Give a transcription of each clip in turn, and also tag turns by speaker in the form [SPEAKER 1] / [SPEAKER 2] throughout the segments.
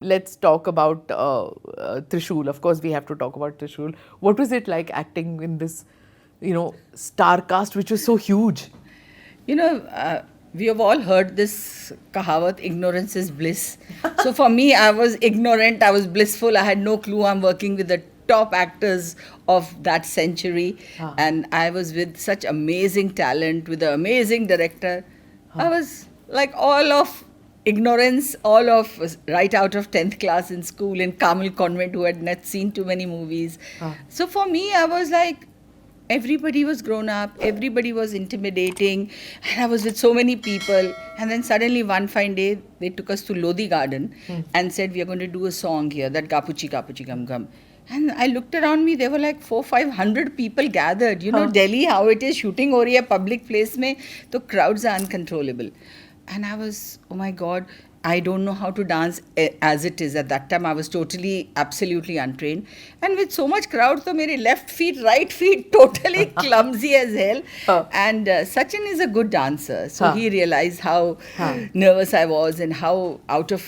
[SPEAKER 1] Let's talk about Trishul. Of course, we have to talk about Trishul. What was it like acting in this, star cast which was so huge?
[SPEAKER 2] We have all heard this kahawat, ignorance is bliss. So for me, I was ignorant, I was blissful, I had no clue I'm working with the top actors of that century. And I was with such amazing talent, with an amazing director. I was like all of ignorance, all of right out of 10th class in school in Carmel Convent who had not seen too many movies. So for me, I was like, everybody was grown up, everybody was intimidating, and I was with so many people. And then suddenly one fine day, they took us to Lodi Garden and said, we are going to do a song here, that Kapuchi Kapuchi Gum Gum. And I looked around me, there were like 400-500 people gathered. You know, Delhi, how it is, shooting over a public place, mein, the crowds are uncontrollable. And I was, oh my God, I don't know how to dance as it is. At that time, I was totally, absolutely untrained. And with so much crowd, so my left feet, right feet, totally clumsy as hell. And Sachin is a good dancer. So he realized how nervous I was and how out of,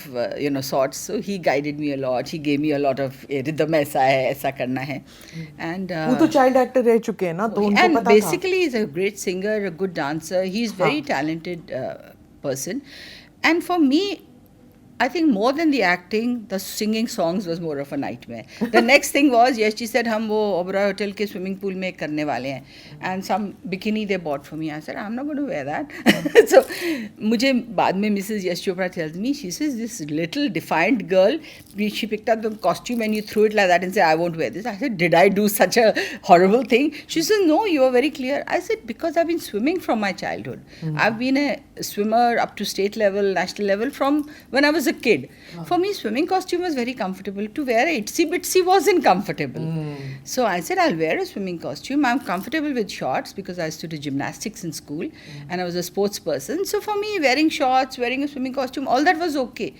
[SPEAKER 2] sorts. So he guided me a lot. He gave me a lot of rhythm, aisa hai, aisa karna hai. And
[SPEAKER 1] वो तो child actor रह चुके हैं ना, तो उनको
[SPEAKER 2] and
[SPEAKER 1] पता
[SPEAKER 2] basically he's a great singer, a good dancer. He's very talented person. And for me, I think more than the acting, the singing songs was more of a nightmare. The next thing was, yes, she said, हम वो Oberoi Hotel के swimming pool में करने वाले हैं. And some bikini they bought for me. I said, I'm not going to wear that. So, मुझे बाद में Mrs. Yash Chopra tells me, she says, this little defiant girl, she picked up the costume and you threw it like that and said, I won't wear this. I said, did I do such a horrible thing? She says, no, you are very clear. I said, because I've been swimming from my childhood. I've been a swimmer up to state level, national level from when I was a kid. For me, swimming costume was very comfortable. To wear a itsy bitsy wasn't comfortable. So I said, I'll wear a swimming costume. I'm comfortable with shorts because I used to do gymnastics in school and I was a sports person. So for me, wearing shorts, wearing a swimming costume, all that was okay.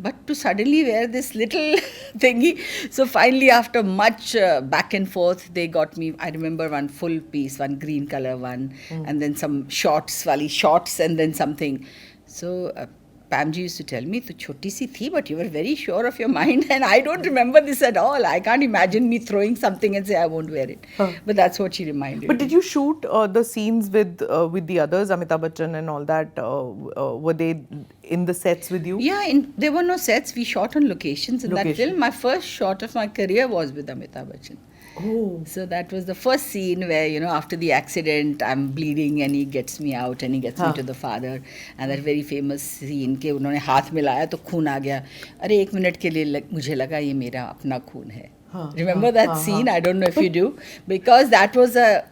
[SPEAKER 2] But to suddenly wear this little thingy, so finally after much back and forth, they got me, I remember one full piece, one green color one, and then some shorts and then something. So Pamji used to tell me, tu choti si thi, but you were very sure of your mind, and I don't remember this at all. I can't imagine me throwing something and say I won't wear it. But that's what she reminded me.
[SPEAKER 1] But did you shoot the scenes with the others, Amitabh Bachchan and all that? Were they in the sets with you?
[SPEAKER 2] Yeah, there were no sets. We shot on locations in that film. My first shot of my career was with Amitabh Bachchan.
[SPEAKER 1] Oh.
[SPEAKER 2] So that was the first scene where, after the accident, I'm bleeding and he gets me out and he gets me to the father. And that very famous scene के उन्होंने हाथ मिलाया तो खून आ गया. अरे एक minute के लिए मुझे लगा ये मेरा अपना खून है. Remember that scene? I don't know if you do. Because that was a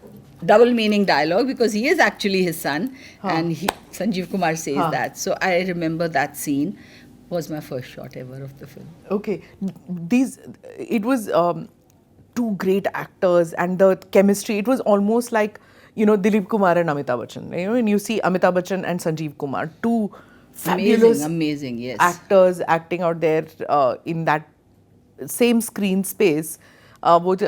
[SPEAKER 2] double meaning dialogue because he is actually his son and Sanjeev Kumar says that. So I remember that scene was my first shot ever of the film.
[SPEAKER 1] Okay. It was two great actors and the chemistry, it was almost like, Dilip Kumar and Amitabh Bachchan. And you see Amitabh Bachchan and Sanjeev Kumar, two fabulous
[SPEAKER 2] amazing, yes,
[SPEAKER 1] actors acting out there in that same screen space. But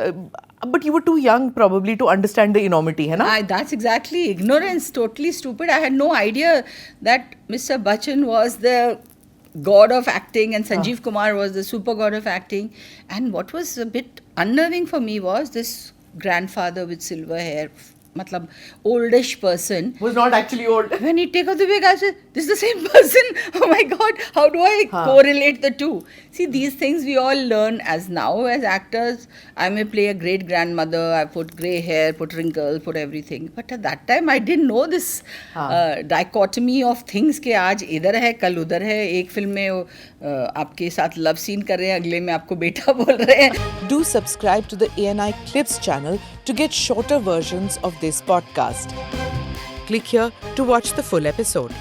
[SPEAKER 1] you were too young probably to understand the enormity, है ना?
[SPEAKER 2] That's exactly ignorance, totally stupid. I had no idea that Mr. Bachchan was the god of acting and Sanjeev Kumar was the super god of acting. And what was a bit unnerving for me was this grandfather with silver hair, matlab oldish person,
[SPEAKER 1] was not actually old.
[SPEAKER 2] When he take off the wig, I said, this is the same person. Oh my God, how do I correlate the two? See, these things we all learn as actors. I may play a great grandmother, I put grey hair, put wrinkles, put everything. But at that time, I didn't know this dichotomy of things के आज इधर है, कल उधर है. एक film में आपके साथ love scene कर रहे हैं, अगले में आपको बेटा बोल रहे हैं.
[SPEAKER 1] Do subscribe to the ANI Clips channel to get shorter versions of this podcast. Click here to watch the full episode.